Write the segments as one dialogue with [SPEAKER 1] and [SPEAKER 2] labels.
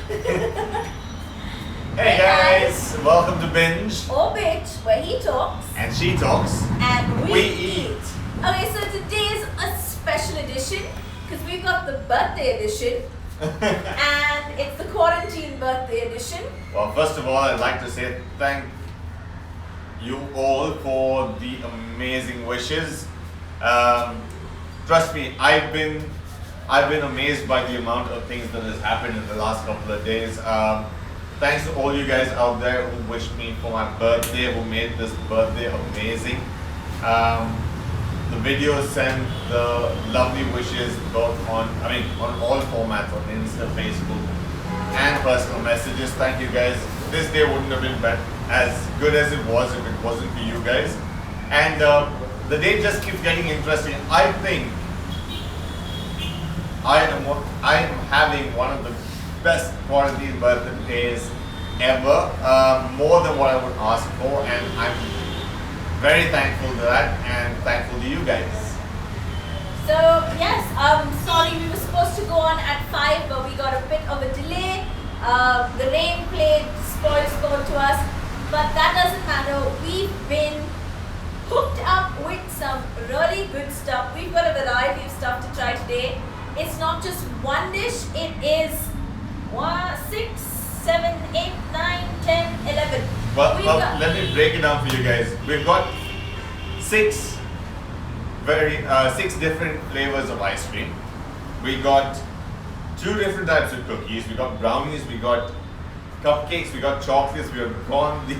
[SPEAKER 1] Hey guys, welcome to Binge
[SPEAKER 2] Or Binge, where he talks
[SPEAKER 1] and she talks.
[SPEAKER 2] and we
[SPEAKER 1] eat.
[SPEAKER 2] Okay, so today's a special edition because we've got the birthday edition and it's the quarantine birthday edition.
[SPEAKER 1] Well, first of all, I'd like to say thank you all for the amazing wishes. Trust me, I've been amazed by the amount of things that has happened in the last couple of days. Thanks to all you guys out there who wished me for my birthday, who made this birthday amazing. The videos and the lovely wishes both on all formats, on Insta, Facebook, and personal messages. Thank you guys. This day wouldn't have been as good as it was if it wasn't for you guys. And the day just keeps getting interesting. I think I am having one of the best quarantine birthdays ever, more than what I would ask for, and I'm very thankful to that and thankful to you guys.
[SPEAKER 2] So yes, sorry we were supposed to go on at 5 but we got a bit of a delay. The rain played spoil sport to us, but that doesn't matter. We've been hooked up with some really good stuff. We've got a variety of stuff to try today. It's not just one dish, it is 6, 7, 8, 9, 10, 11.
[SPEAKER 1] Well, let me break it down for you guys. We've got six different flavors of ice cream. We got 2 different types of cookies. We got brownies, we got cupcakes, we got chocolates, we have gone the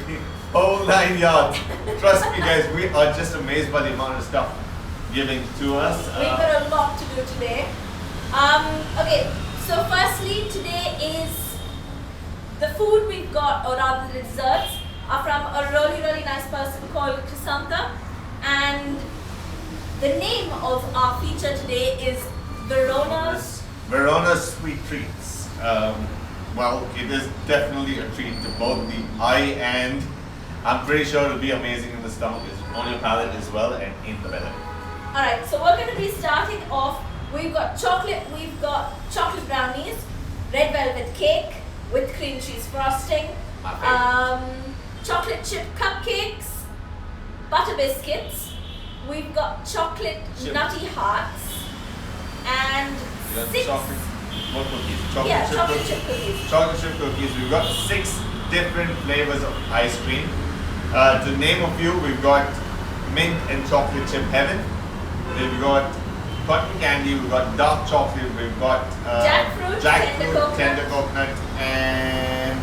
[SPEAKER 1] whole 9 yards. Trust me guys, we are just amazed by the amount of stuff giving to us.
[SPEAKER 2] We've got a lot to do today. Okay, so firstly today is the food we've got, or rather the desserts, are from a really nice person called Chrysantha, and the name of our feature today is
[SPEAKER 1] Verona Sweet Treats. Well, it is definitely a treat to both the eye and I'm pretty sure it'll be amazing in the stomach, on your palate as well, and in the belly.
[SPEAKER 2] Alright, so we're going to be starting off. We've got chocolate brownies, red velvet cake with cream cheese frosting, chocolate chip cupcakes, butter biscuits, we've got chocolate nutty hearts, and chocolate chip cookies.
[SPEAKER 1] Chocolate chip cookies. We've got 6 different flavors of ice cream. To name a few, we've got mint and chocolate chip heaven. We've got cotton candy, we've got dark chocolate, we've got
[SPEAKER 2] jackfruit,
[SPEAKER 1] tender coconut, and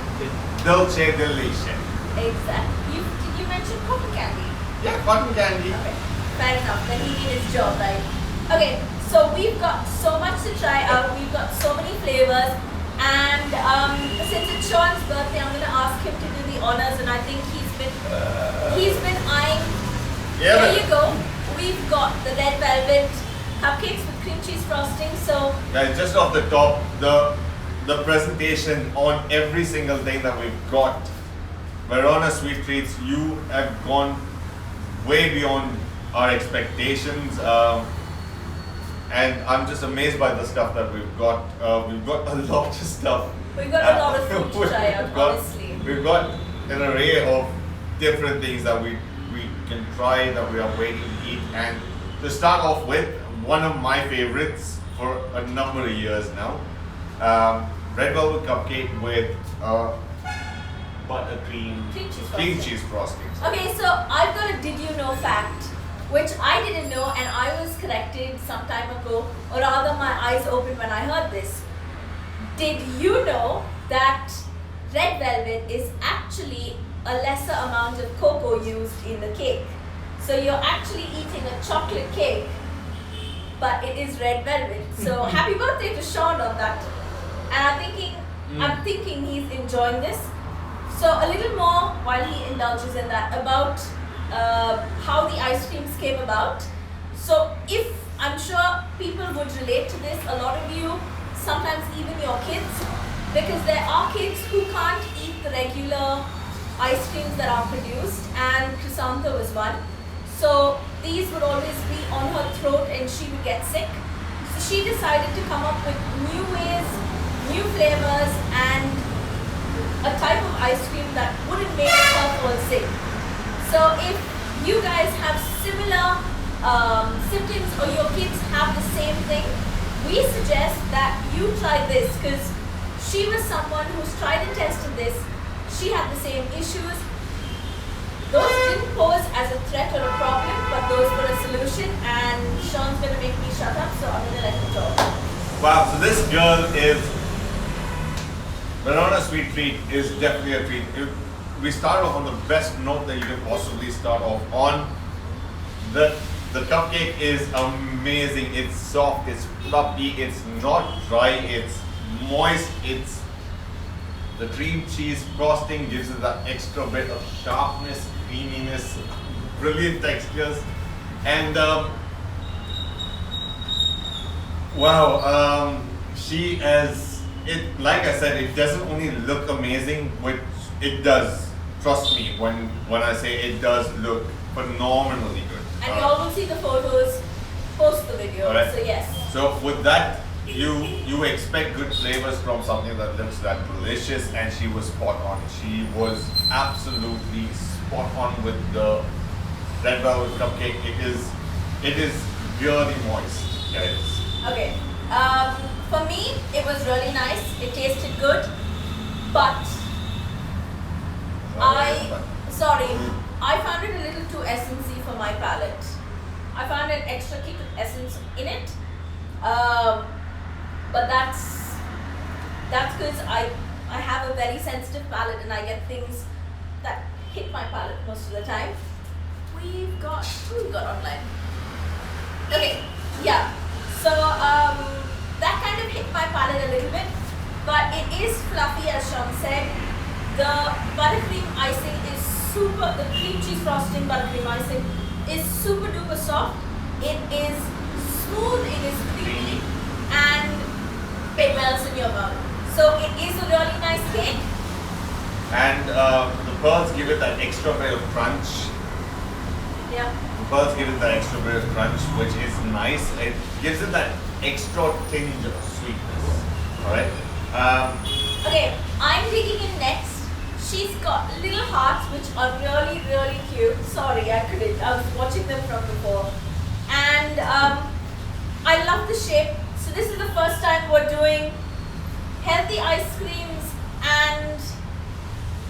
[SPEAKER 1] dulce de leche.
[SPEAKER 2] Exactly. Did you mention cotton candy?
[SPEAKER 1] Yeah, cotton candy.
[SPEAKER 2] Okay, fair enough. Then he did his job, right? Okay, so we've got so much to try out. We've got so many flavors, and since it's Sean's birthday, I'm going to ask him to do the honors, and I think he's been eyeing.
[SPEAKER 1] Yeah.
[SPEAKER 2] There you go. We've got the red velvet cupcakes with cream cheese frosting. So
[SPEAKER 1] guys, just off the top, the presentation on every single thing that we've got. Verona Sweet Treats, you have gone way beyond our expectations, and I'm just amazed by the stuff that we've got. We've got a lot of stuff.
[SPEAKER 2] We've got a lot of food to try out, honestly.
[SPEAKER 1] We've got an array of different things that we can try, that we are waiting to eat. And to start off with, one of my favorites for a number of years now, red velvet cupcake with buttercream cream cheese frosting.
[SPEAKER 2] Okay, so I've got a did you know fact, which I didn't know, and I was corrected some time ago, or rather my eyes opened when I heard this. Did you know that red velvet is actually a lesser amount of cocoa used in the cake? So you're actually eating a chocolate cake, but it is red velvet. So happy birthday to Sean on that. And I'm thinking he's enjoying this. So a little more while he indulges in that about how the ice creams came about. So I'm sure people would relate to this, a lot of you, sometimes even your kids, because there are kids who can't eat the regular ice creams that are produced, and Chrysantha was one. So these would always be on her throat and she would get sick. So she decided to come up with new ways, new flavors, and a type of ice cream that wouldn't make her fall sick. So if you guys have similar symptoms or your kids have the same thing, we suggest that you try this, because she was someone who's tried and tested this. She had the same issues. Those didn't pose as a threat or a problem, but those were a solution. And Sean's going to make me shut up, so I'm going to let him talk.
[SPEAKER 1] Wow, so this girl is Verona Sweet Treat is definitely a treat. We start off on the best note that you can possibly start off on. The cupcake is amazing. It's soft, it's fluffy, it's not dry, it's moist, it's the cream cheese frosting gives it that extra bit of sharpness, creaminess, brilliant textures, and wow, she has it. Like I said, it doesn't only look amazing, which it does. Trust me when I say it does look phenomenally good.
[SPEAKER 2] And you all will see the photos post the video.
[SPEAKER 1] Alright.
[SPEAKER 2] So yes.
[SPEAKER 1] So with that, you expect good flavors from something that looks that delicious, and she was spot on. She was absolutely spot on with the red velvet cupcake. It is really moist, guys.
[SPEAKER 2] Okay. For me, it was really nice. It tasted good, but I found it a little too essency for my palate. I found an extra kick of essence in it. But that's because I have a very sensitive palate and I get things that hit my palate most of the time. Who we've got online? Okay, yeah. So that kind of hit my palate a little bit, but it is fluffy, as Sean said. The buttercream icing is super. The cream cheese frosting buttercream icing is super duper soft. It is smooth. It is creamy, and it melts in your mouth. So it is a really nice cake.
[SPEAKER 1] And the pearls give it that extra bit of crunch.
[SPEAKER 2] Yeah.
[SPEAKER 1] The pearls give it that extra bit of crunch, which is nice. It gives it that extra tinge of sweetness. Alright?
[SPEAKER 2] Okay, I'm digging in next. She's got little hearts which are really, really cute. Sorry, I was watching them from before. And I love the shape. So this is the first time we're doing healthy ice creams and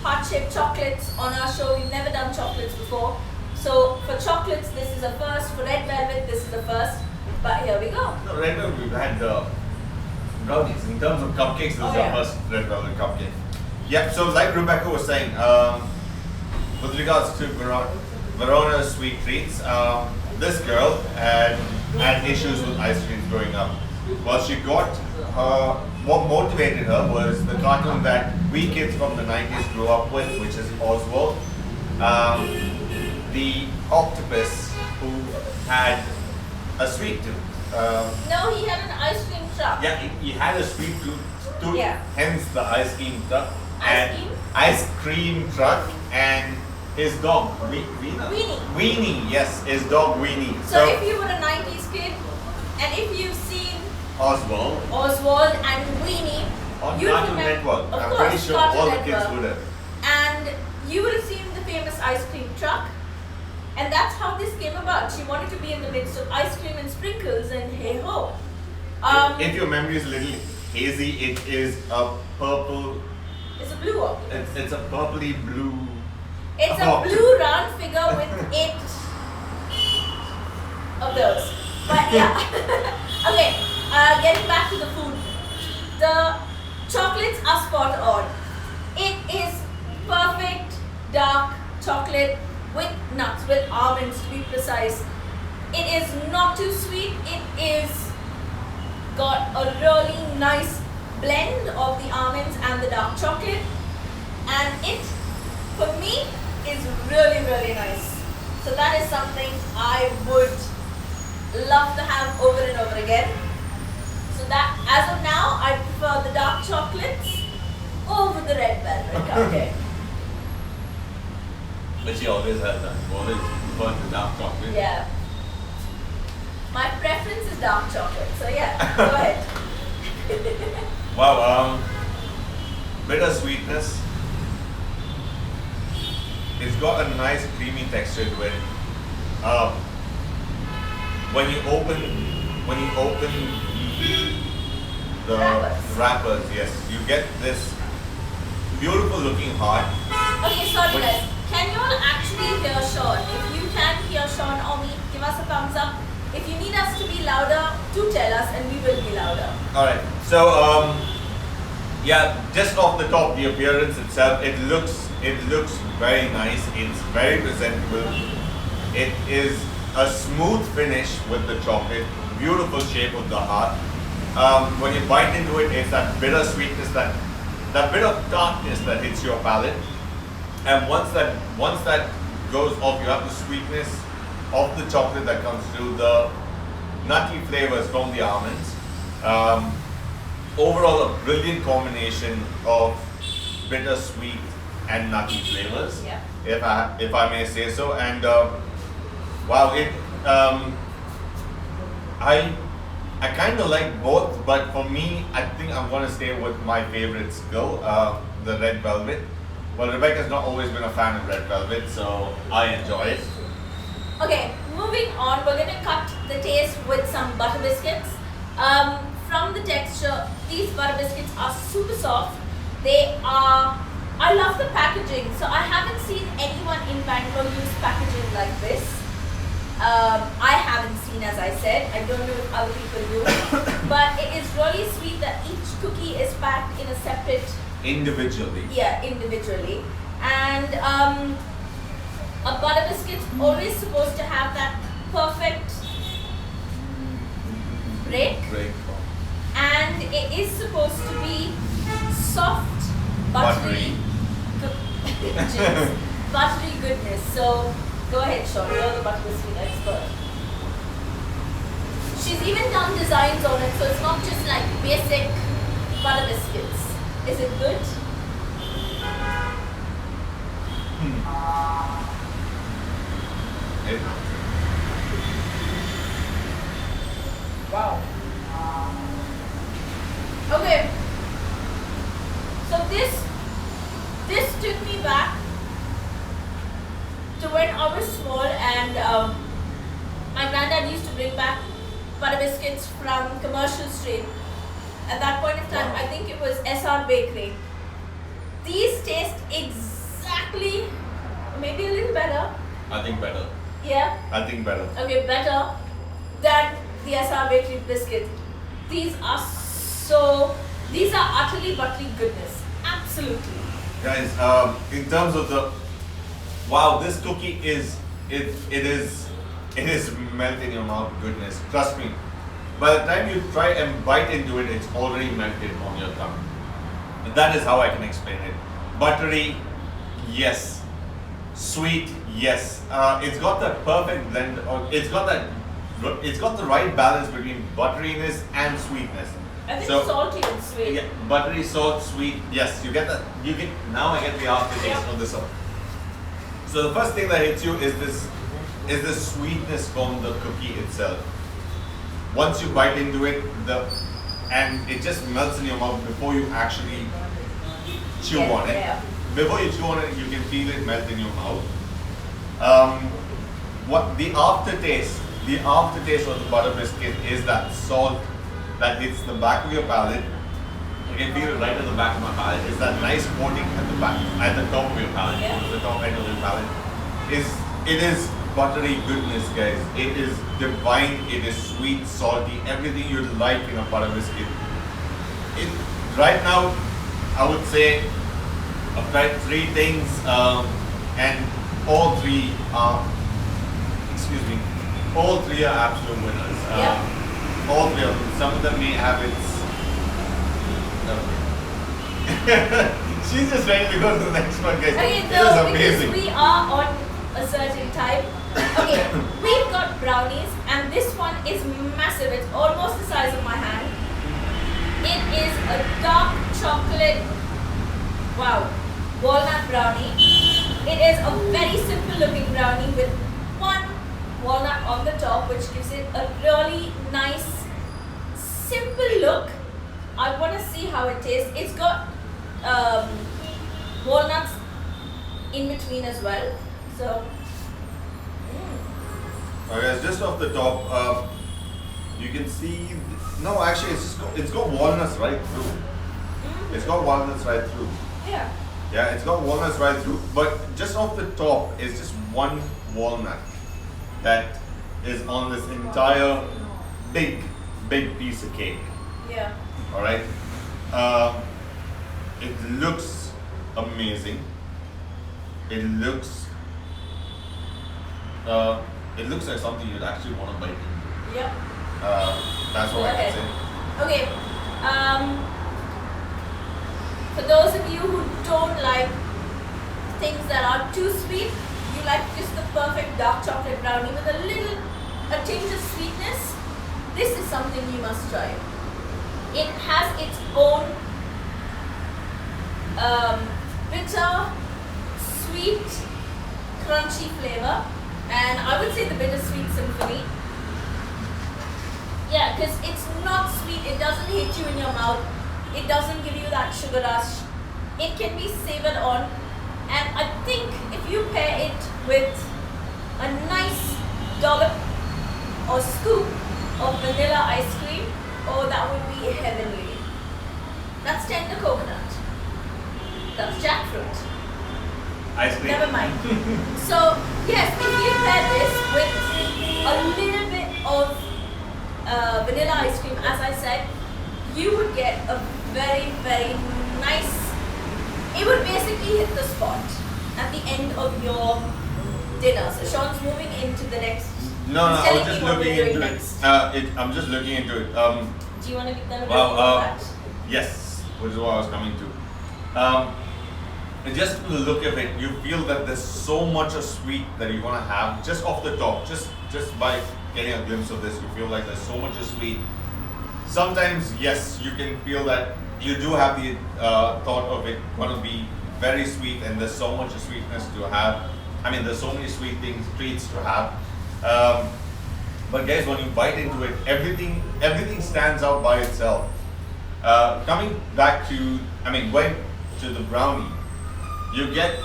[SPEAKER 2] heart-shaped chocolates on our show. We've never done chocolates before. So for chocolates, this is a first. For red velvet, this is a first. But here we go.
[SPEAKER 1] No, red velvet, we've had brownies. In terms of cupcakes, this is our first red velvet cupcake. Yeah, so like Rebecca was saying, with regards to Verona Sweet Treats, this girl had issues with ice cream growing up. Well, she got what motivated her was the cartoon that we kids from the 90s grew up with, which is Oswald, the octopus who had a sweet tooth.
[SPEAKER 2] No, he had an ice cream truck.
[SPEAKER 1] Yeah, he had a sweet tooth,
[SPEAKER 2] Yeah.
[SPEAKER 1] hence the ice cream truck.
[SPEAKER 2] Ice
[SPEAKER 1] cream truck, and his dog, Weenie, yes, his dog Weenie.
[SPEAKER 2] So if you were a 90s kid, and if you've seen
[SPEAKER 1] Oswald
[SPEAKER 2] and Weenie,
[SPEAKER 1] on
[SPEAKER 2] you
[SPEAKER 1] Cartoon
[SPEAKER 2] remember,
[SPEAKER 1] Network,
[SPEAKER 2] of
[SPEAKER 1] I'm
[SPEAKER 2] course,
[SPEAKER 1] pretty sure
[SPEAKER 2] Cartoon
[SPEAKER 1] all the
[SPEAKER 2] Network.
[SPEAKER 1] kids would have.
[SPEAKER 2] And you would have seen the famous ice cream truck, and that's how this came about. She wanted to be in the midst of ice cream and sprinkles, and hey ho.
[SPEAKER 1] If your memory is a little hazy, it is a purple.
[SPEAKER 2] It's a blue octopus.
[SPEAKER 1] It's a purpley blue.
[SPEAKER 2] It's a blue round figure with 8 of those. But yeah. Okay, getting back to the food. The chocolates are spot on. It is perfect dark chocolate with nuts, with almonds to be precise. It is not too sweet. It is got a really nice blend of the almonds and the dark chocolate, and it for me is really, really nice. So that is something I would love to have over and over again. So that, as of now, I prefer the dark chocolates over the red velvet cupcake.
[SPEAKER 1] But she always has that. Always preferred the dark chocolate.
[SPEAKER 2] Yeah. My preference is dark chocolate. So yeah, go ahead.
[SPEAKER 1] Wow, bitter sweetness, it's got a nice creamy texture to it. Um, when you open the wrappers, yes, you get this beautiful looking heart.
[SPEAKER 2] Okay, sorry guys. Can you all actually hear Sean? If you can hear Sean or me, give us a thumbs up. If you need us to be louder, do tell us and we will be louder.
[SPEAKER 1] Alright, so yeah, just off the top, the appearance itself, it looks very nice. It's very presentable. It is a smooth finish with the chocolate, beautiful shape of the heart. When you bite into it, it's that bitter sweetness, that bit of tartness that hits your palate. And once that goes off, you have the sweetness of the chocolate that comes through, the nutty flavors from the almonds. Overall, a brilliant combination of bittersweet and nutty flavors,
[SPEAKER 2] Yeah.
[SPEAKER 1] if I may say so. And wow, I kind of like both, but for me, I think I'm gonna stay with my favorite still, the red velvet. Well, Rebecca's not always been a fan of red velvet, so I enjoy it.
[SPEAKER 2] Okay, moving on, we're gonna cut the taste with some butter biscuits. From the texture, these butter biscuits are super soft. I love the packaging. So I haven't seen anyone in Bangalore use packaging like this. I haven't seen, as I said. I don't know if other people do. But it is really sweet that each cookie is packed in a separate...
[SPEAKER 1] Individually.
[SPEAKER 2] Yeah, individually. And a butter biscuit's always supposed to have that perfect break. And it is supposed to be soft, buttery, buttery goodness. So go ahead, Sean, you're the butter biscuit expert. She's even done designs on it, so it's not just like basic butter biscuits. Is it good? Wow. Okay. So this took me back to when I was small, and my granddad used to bring back butter biscuits from Commercial Street. At that point in time, I think it was SR Bakery. These taste exactly, maybe a little better.
[SPEAKER 1] I think better.
[SPEAKER 2] Yeah.
[SPEAKER 1] I think better.
[SPEAKER 2] Okay, better than the SR Bakery biscuit. These are utterly buttery goodness. Absolutely.
[SPEAKER 1] Guys, in terms of wow, this cookie is melt in your mouth goodness. Trust me. By the time you try and bite into it, it's already melted on your tongue. And that is how I can explain it. Buttery, yes. Sweet, yes. It's got the perfect blend. It's got the right balance between butteriness and sweetness.
[SPEAKER 2] I think salty and sweet.
[SPEAKER 1] Yeah, buttery, salt, sweet. Yes, you get that. Now I get the aftertaste of this one. So the first thing that hits you is this sweetness from the cookie itself. Once you bite into it, and it just melts in your mouth before you actually chew on it.
[SPEAKER 2] Yeah.
[SPEAKER 1] Before you chew on it, you can feel it melt in your mouth. What the aftertaste of the butter biscuit is that salt that hits the back of your palate. You can feel it right at the back of my palate. It's that nice coating at the back, at the top of your palate, the top end of your palate. It is buttery goodness, guys. It is divine. It is sweet, salty, everything you'd like in a butter biscuit. Right now, I would say I've tried 3 things, and all three are absolute winners. All 3 of them. Some of them may have its. She's just ready to go to the next one, guys.
[SPEAKER 2] Okay,
[SPEAKER 1] It
[SPEAKER 2] so
[SPEAKER 1] was
[SPEAKER 2] because
[SPEAKER 1] amazing.
[SPEAKER 2] we are on a certain type. Okay, we've got brownies, and this one is massive. It's almost the size of my hand. It is a dark chocolate, walnut brownie. It is a very simple looking brownie with one walnut on the top, which gives it a really nice, simple look. I want to see how it tastes. It's got walnuts in between as well. So,
[SPEAKER 1] Okay, just off the top, you can see. No, actually, it's got walnuts right through. It's got walnuts right through.
[SPEAKER 2] yeah.
[SPEAKER 1] Yeah, it's got walnuts right through. But just off the top is just one walnut that is on this entire big piece of cake.
[SPEAKER 2] Yeah.
[SPEAKER 1] All right. It looks amazing. It looks. It looks like something you'd actually want to bite into.
[SPEAKER 2] Yep.
[SPEAKER 1] That's what I can say.
[SPEAKER 2] Okay. For those of you who don't like things that are too sweet, you like just the perfect dark chocolate brownie with a tinge of sweetness, this is something you must try. It has its own bitter, sweet, crunchy flavor, and I would say the bittersweet symphony. Yeah, because it's not sweet, it doesn't hit you in your mouth, it doesn't give you that sugar rush. It can be savored on, and I think if you pair it with a nice dollop or scoop of vanilla ice cream, oh, that would be heavenly. That's tender coconut. That's jackfruit.
[SPEAKER 1] Ice cream.
[SPEAKER 2] Never mind. So, yes, if you pair this with a little bit of vanilla ice cream, as I said, you would get a very, very nice, it would basically hit the spot at the end of your dinner. So Sean's moving into the next.
[SPEAKER 1] No, I was
[SPEAKER 2] telling
[SPEAKER 1] just
[SPEAKER 2] me what
[SPEAKER 1] looking
[SPEAKER 2] we're doing
[SPEAKER 1] into
[SPEAKER 2] next.
[SPEAKER 1] I'm just looking into it.
[SPEAKER 2] Do you want to give them a
[SPEAKER 1] Wow,
[SPEAKER 2] review of that?
[SPEAKER 1] Yes, which is what I was coming to. And just from the look of it, you feel that there's so much of sweet that you're gonna have just off the top. Just by getting a glimpse of this, you feel like there's so much of sweet. Sometimes, yes, you can feel that you do have the thought of it going to be very sweet, and there's so much of sweetness to have. I mean, there's so many sweet treats to have. But guys, when you bite into it, everything stands out by itself. Coming back to, going to the brownie, you get,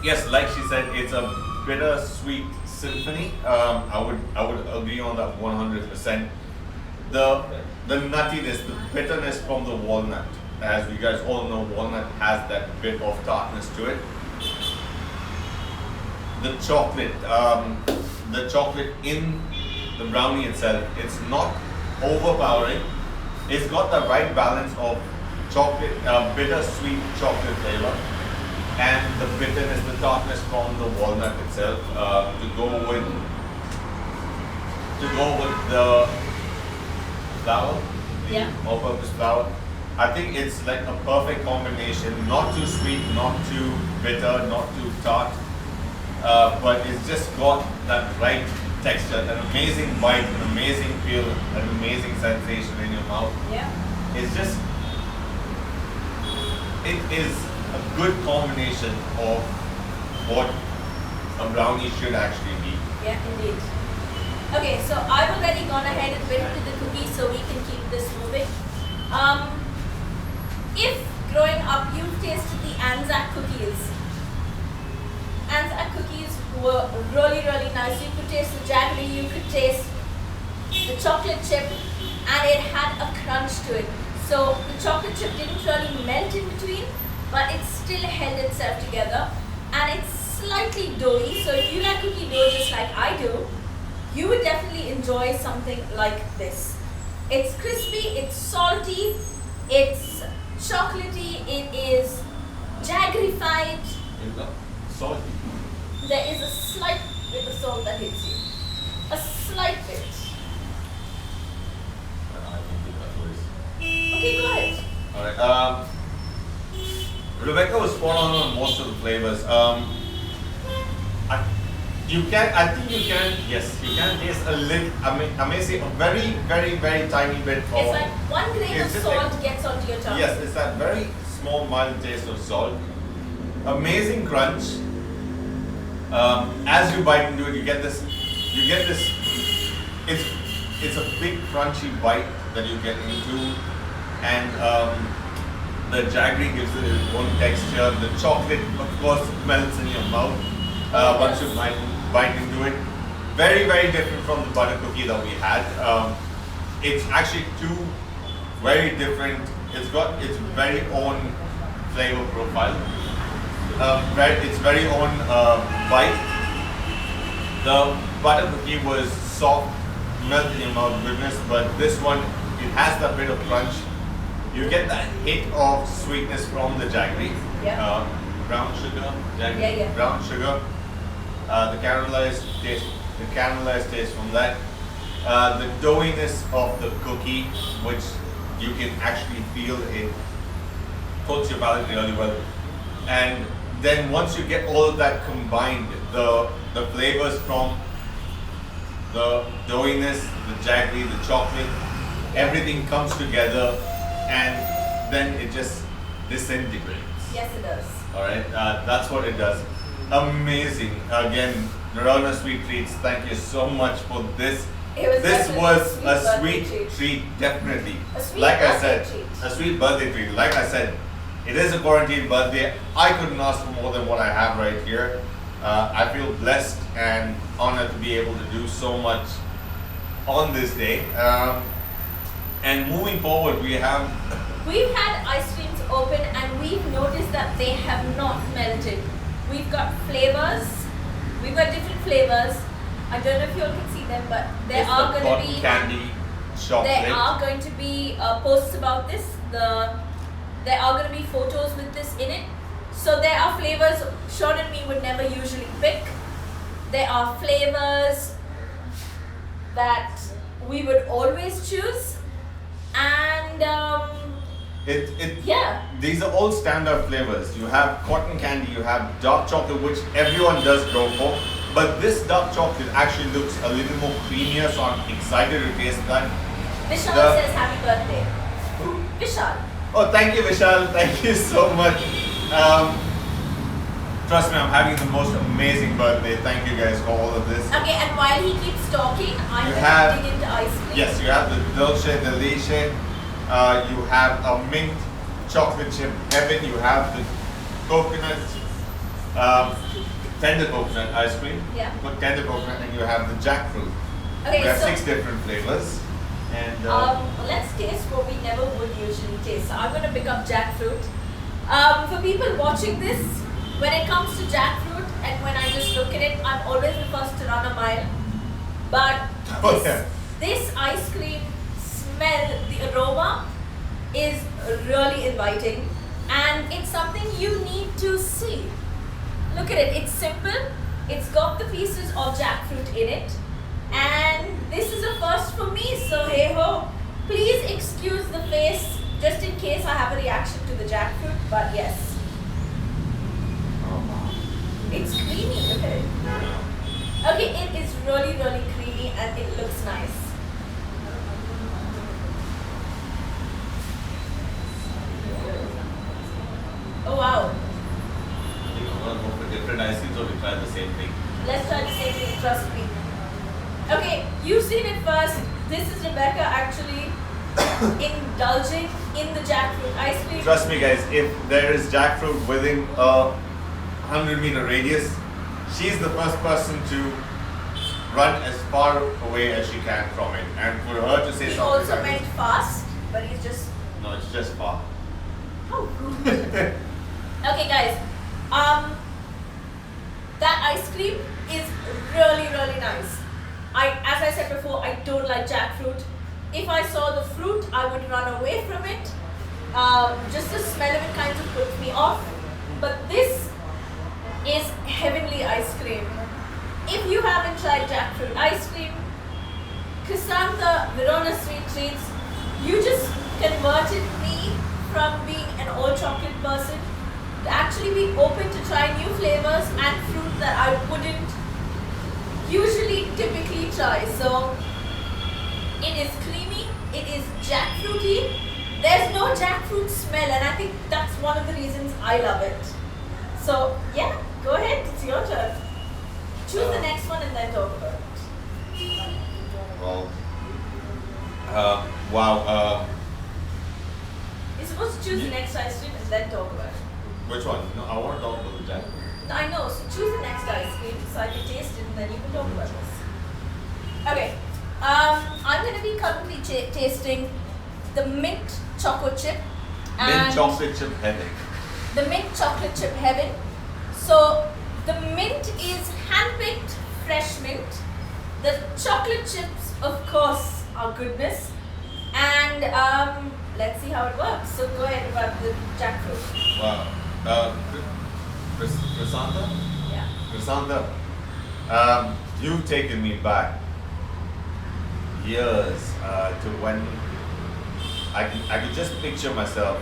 [SPEAKER 1] yes, like she said, it's a bittersweet symphony. I would agree on that 100%. The nuttiness, the bitterness from the walnut, as you guys all know, walnut has that bit of tartness to it. The chocolate in the brownie itself, it's not overpowering. It's got the right balance of chocolate, bitter-sweet chocolate flavor, and the bitterness, the tartness from the walnut itself, to go with the flour, the
[SPEAKER 2] Yeah.
[SPEAKER 1] all-purpose flour. I think it's like a perfect combination. Not too sweet, not too bitter, not too tart, but it's just got that right texture, an amazing bite, an amazing feel, an amazing sensation in your mouth.
[SPEAKER 2] Yeah.
[SPEAKER 1] It's just, it is a good combination of what a brownie should actually be.
[SPEAKER 2] Yeah, indeed. Okay, so I've already gone ahead and bit into the cookies so we can keep this moving. If growing up you've tasted the Anzac cookies were really, really nice. You could taste the jaggery, you could taste the chocolate chip, and it had a crunch to it. So the chocolate chip didn't really melt in between, but it still held itself together, and it's slightly doughy. So if you like cookie dough just like I do, you would definitely enjoy something like this. It's crispy, it's salty, it's chocolatey, it is jaggerified.
[SPEAKER 1] It's not salty.
[SPEAKER 2] There is a slight bit of salt that hits you. A slight bit.
[SPEAKER 1] I don't think that's what it is.
[SPEAKER 2] Okay, go ahead.
[SPEAKER 1] Alright, Rebecca was spot on most of the flavors. I think you can, yes, you can taste a little, I may say a very, very, very tiny bit of.
[SPEAKER 2] It's like 1 grain of
[SPEAKER 1] It's just
[SPEAKER 2] salt
[SPEAKER 1] like-
[SPEAKER 2] gets onto your tongue.
[SPEAKER 1] Yes, it's that very small, mild taste of salt. Amazing crunch. As you bite into it, you get this, it's a big crunchy bite that you get into, and The jaggery gives it its own texture. The chocolate, of course, melts in your mouth once you bite into it. Very, very different from the butter cookie that we had. It's actually two very different. It's got its very own flavor profile. Its very own bite. The butter cookie was soft, melt in your mouth goodness, but this one, it has that bit of crunch. You get that hit of sweetness from the jaggery.
[SPEAKER 2] Yeah.
[SPEAKER 1] Brown sugar, jaggery,
[SPEAKER 2] Yeah.
[SPEAKER 1] brown sugar. The caramelized taste from that. The doughiness of the cookie, which you can actually feel it coats your palate really well. And then once you get all of that combined, the flavors from the doughiness, the jaggery, the chocolate, everything comes together, and then it just disintegrates.
[SPEAKER 2] Yes, it does.
[SPEAKER 1] All right, that's what it does. Amazing. Again, Verona Sweet Treats, thank you so much for this. This
[SPEAKER 2] definitely
[SPEAKER 1] was a
[SPEAKER 2] birthday
[SPEAKER 1] sweet treat, definitely.
[SPEAKER 2] A sweet
[SPEAKER 1] Like I
[SPEAKER 2] birthday
[SPEAKER 1] said,
[SPEAKER 2] treat.
[SPEAKER 1] a sweet birthday treat. Like I said, it is a quarantine birthday. I couldn't ask for more than what I have right here. I feel blessed and honored to be able to do so much on this day. And moving forward,
[SPEAKER 2] We've had ice creams open and we've noticed that they have not melted. We've got flavors. We've got different flavors. I don't know if you all can see them, but there
[SPEAKER 1] it's
[SPEAKER 2] are
[SPEAKER 1] the
[SPEAKER 2] going to
[SPEAKER 1] cotton
[SPEAKER 2] be
[SPEAKER 1] candy chocolate.
[SPEAKER 2] there are going to be posts about this. There are going to be photos with this in it. So there are flavors Sean and me would never usually pick. There are flavors that we would always choose, and yeah.
[SPEAKER 1] These are all standard flavors. You have cotton candy, you have dark chocolate, which everyone does go for. But this dark chocolate actually looks a little more creamier, so I'm excited to taste that.
[SPEAKER 2] Vishal says happy birthday. Vishal.
[SPEAKER 1] Oh, thank you, Vishal. Thank you so much. Trust me, I'm having the most amazing birthday. Thank you guys for all of this.
[SPEAKER 2] Okay, and while he keeps talking, I'm
[SPEAKER 1] You
[SPEAKER 2] going
[SPEAKER 1] have-
[SPEAKER 2] to dig into ice cream.
[SPEAKER 1] Yes, you have the Dolce de Leche. You have a mint chocolate chip heaven. You have the coconut, tender coconut ice cream.
[SPEAKER 2] Yeah.
[SPEAKER 1] Put tender coconut, and you have the jackfruit.
[SPEAKER 2] Okay,
[SPEAKER 1] We have
[SPEAKER 2] so
[SPEAKER 1] 6 different flavors. And
[SPEAKER 2] let's taste what we never would usually taste. So I'm going to pick up jackfruit. For people watching this, when it comes to jackfruit and when I just look at it, I'm always the first to run a mile. But
[SPEAKER 1] Oh, yeah.
[SPEAKER 2] this ice cream smell, the aroma is really inviting, and it's something you need to see. Look at it, it's simple, it's got the pieces of jackfruit in it, and this is a first for me, so hey ho. Please excuse the face just in case I have a reaction to the jackfruit, but yes. It's creamy, look at it. Okay, it is really, really creamy and it looks nice. Oh wow.
[SPEAKER 1] you want to go for different ice creams, or we try the same thing?
[SPEAKER 2] Let's try the same thing, trust me. Okay, you've seen it first. This is Rebecca actually indulging in the jackfruit ice cream.
[SPEAKER 1] Trust me, guys. If there is jackfruit within a 100-meter radius, she's the first person to run as far away as she can from it. And for her to say
[SPEAKER 2] He
[SPEAKER 1] something
[SPEAKER 2] also
[SPEAKER 1] like
[SPEAKER 2] meant
[SPEAKER 1] this-
[SPEAKER 2] fast, but he's just
[SPEAKER 1] no, it's just far.
[SPEAKER 2] oh. Okay, guys. That ice cream is really, really nice. As I said before, I don't like jackfruit. If I saw the fruit, I would run away from it. Just the smell of it kind of puts me off. But this is heavenly ice cream. If you haven't tried jackfruit ice cream, Cassandra Verona Sweet Treats, you just converted me from being an all chocolate person to actually be open to try new flavors and fruit that I wouldn't usually typically try. So it is creamy, it is jackfruity. There's no jackfruit smell, and I think that's one of the reasons I love it. So yeah, go ahead, it's your turn. Choose the next one and then talk about it.
[SPEAKER 1] Well, wow.
[SPEAKER 2] Is You're supposed to choose the next ice cream and then talk about it.
[SPEAKER 1] Which one? No, I want to talk about the jackfruit.
[SPEAKER 2] I know, so choose the next ice cream so I can taste it and then you can talk about this. Okay, I'm going to be currently tasting the mint chocolate chip.
[SPEAKER 1] Mint chocolate chip heaven.
[SPEAKER 2] The mint chocolate chip heaven. So the mint is hand-picked fresh mint. The chocolate chips, of course, are goodness. And let's see how it works. So go ahead about the jackfruit.
[SPEAKER 1] Wow. Prasanta?
[SPEAKER 2] Yeah.
[SPEAKER 1] Prasanta, you've taken me back years to when I could just picture myself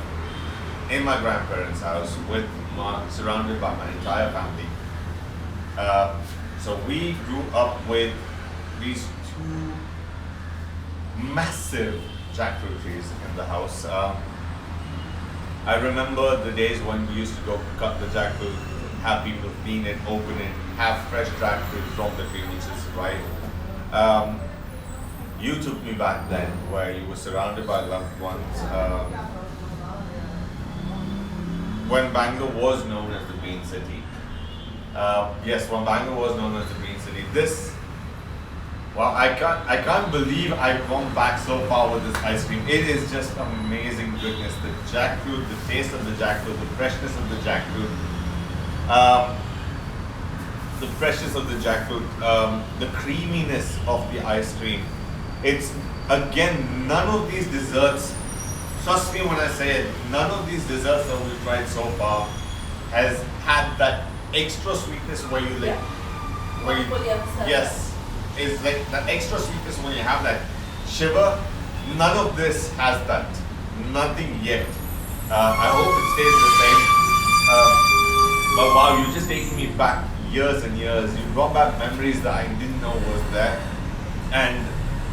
[SPEAKER 1] in my grandparents' house surrounded by my entire family. So we grew up with these two massive jackfruit trees in the house. I remember the days when we used to go cut the jackfruit, have people clean it, open it, have fresh jackfruit from the tree, which is right. You took me back then, where you were surrounded by loved ones. When Bangalore was known as the Green City. Yes, when Bangalore was known as the Green City. Well, I can't believe I've gone back so far with this ice cream. It is just amazing goodness. The jackfruit, the taste of the jackfruit, the freshness of the jackfruit. The creaminess of the ice cream. It's, again, none of these desserts, trust me when I say it, none of these desserts that we've tried so far has had that extra sweetness where you like, yes. It's like that extra sweetness when you have that shiver. None of this has that. Nothing yet. I hope it stays the same. But wow, you're just taking me back years and years. You brought back memories that I didn't know was there, and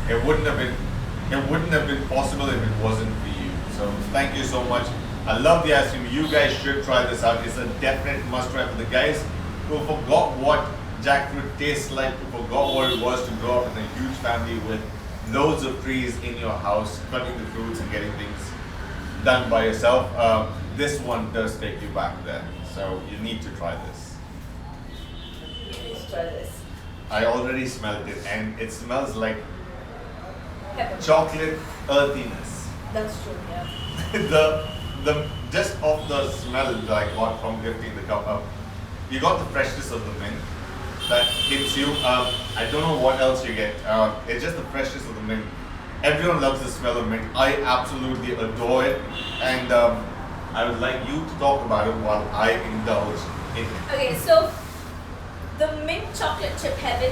[SPEAKER 1] it wouldn't have been possible if it wasn't for you. So thank you so much. I love the ice cream. You guys should try this out. It's a definite must try for the guys who forgot what jackfruit tastes like, who forgot what it was to grow up in a huge family with loads of trees in your house, cutting the fruits and getting things done by yourself. This one does take you back there, so you need to try this.
[SPEAKER 2] You need to try this.
[SPEAKER 1] I already smelled it, and it smells like
[SPEAKER 2] Pepper.
[SPEAKER 1] chocolate earthiness.
[SPEAKER 2] That's true, yeah.
[SPEAKER 1] the just of the smell that I got from lifting the cup up, you got the freshness of the mint that hits you. I don't know what else you get. It's just the freshness of the mint. Everyone loves the smell of mint. I absolutely adore it, and I would like you to talk about it while I indulge in it.
[SPEAKER 2] Okay, so the mint chocolate chip heaven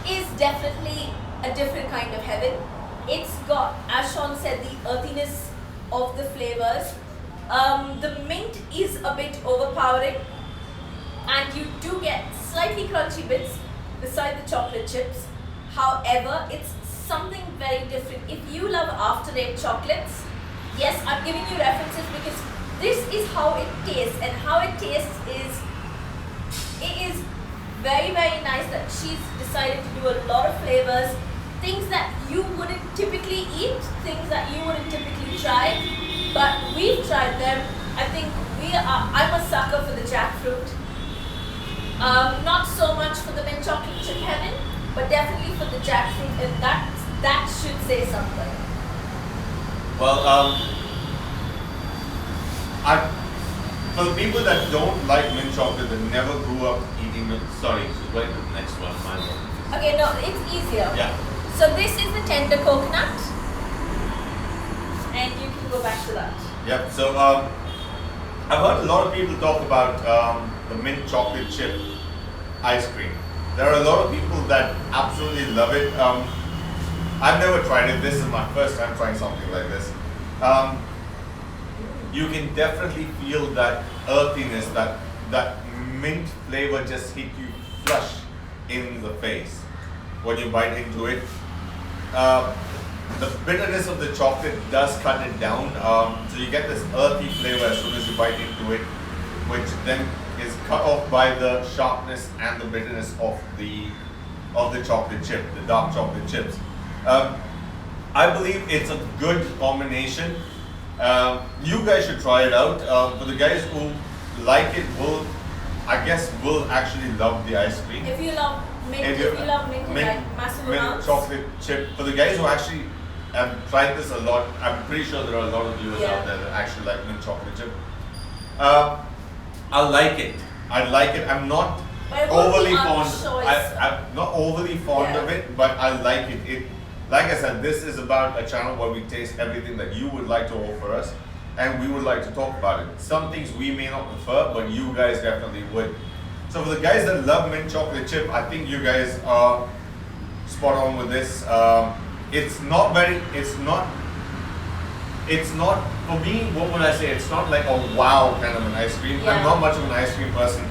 [SPEAKER 2] is definitely a different kind of heaven. It's got, as Sean said, the earthiness of the flavors. The mint is a bit overpowering, and you do get slightly crunchy bits beside the chocolate chips. However, it's something very different. If you love after eight chocolates, yes, I'm giving you references because this is how it tastes, and how it tastes is, it is very, very nice that she's decided to do a lot of flavors, things that you wouldn't typically eat, things that you wouldn't typically try, but we've tried them. I think I'm a sucker for the jackfruit. Not so much for the mint chocolate chip heaven, but definitely for the jackfruit, and that should say something.
[SPEAKER 1] Well, for the people that don't like mint chocolate, that never grew up eating mint, sorry, she's going to the next one.
[SPEAKER 2] Okay, no, it's easier.
[SPEAKER 1] Yeah.
[SPEAKER 2] So this is the tender coconut, and you can go back to that.
[SPEAKER 1] Yep. So I've heard a lot of people talk about the mint chocolate chip ice cream. There are a lot of people that absolutely love it. I've never tried it. This is my first time trying something like this. You can definitely feel that earthiness, that mint flavor just hit you flush in the face when you bite into it. The bitterness of the chocolate does cut it down, so you get this earthy flavor as soon as you bite into it, which then is cut off by the sharpness and the bitterness of the chocolate chip, the dark chocolate chips. I believe it's a good combination You guys should try it out. For the guys who like it, will actually love the ice cream.
[SPEAKER 2] If you love mint,
[SPEAKER 1] If
[SPEAKER 2] if
[SPEAKER 1] you-
[SPEAKER 2] you love mint in
[SPEAKER 1] Mint,
[SPEAKER 2] like massive
[SPEAKER 1] mint
[SPEAKER 2] amounts.
[SPEAKER 1] chocolate chip. For the guys who actually have tried this a lot, I'm pretty sure there are a lot of viewers
[SPEAKER 2] Yeah.
[SPEAKER 1] out there that actually like mint chocolate chip. I like it. I like it. I'm not
[SPEAKER 2] But it won't be
[SPEAKER 1] overly
[SPEAKER 2] our
[SPEAKER 1] fond.
[SPEAKER 2] choice.
[SPEAKER 1] I'm not overly fond
[SPEAKER 2] Yeah.
[SPEAKER 1] of it, but I like it. Like I said, this is about a channel where we taste everything that you would like to offer us, and we would like to talk about it. Some things we may not prefer, but you guys definitely would. So for the guys that love mint chocolate chip, I think you guys are spot on with this. It's not very. It's not for me. What would I say? It's not like a wow kind of an ice cream.
[SPEAKER 2] Yeah.
[SPEAKER 1] I'm not much of an ice cream person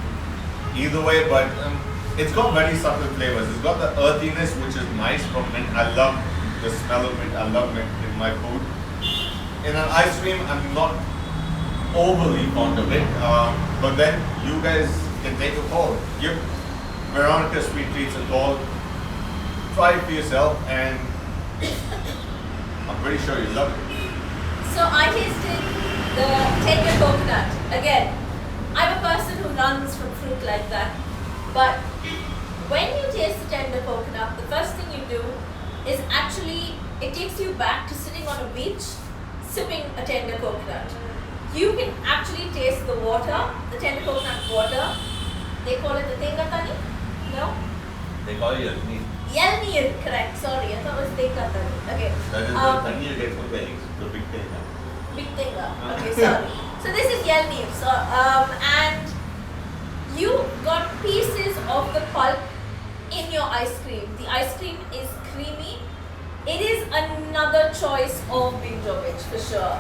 [SPEAKER 1] either way, but it's got very subtle flavors. It's got the earthiness, which is nice from mint. I love the smell of mint. I love mint in my food. In an ice cream, I'm not overly fond of it, but then you guys can take a call. Give Veronica Sweet Treats a call. Try it for yourself, and I'm pretty sure you love it.
[SPEAKER 2] So I tasted the tender coconut. Again, I'm a person who runs from fruit like that. But when you taste the tender coconut, the first thing you do is actually, it takes you back to sitting on a beach, sipping a tender coconut. You can actually taste the water, the tender coconut water. They call it the tengatani? No?
[SPEAKER 1] They call you a meat.
[SPEAKER 2] Yelnir, correct. Sorry, I thought it was tengatani. Okay.
[SPEAKER 1] That is the thing you get from belly, the big thing.
[SPEAKER 2] Big Tinga. Okay, sorry. So this is Yelnir. So and you got pieces of the pulp in your ice cream. The ice cream is creamy. It is another choice of Binge for sure.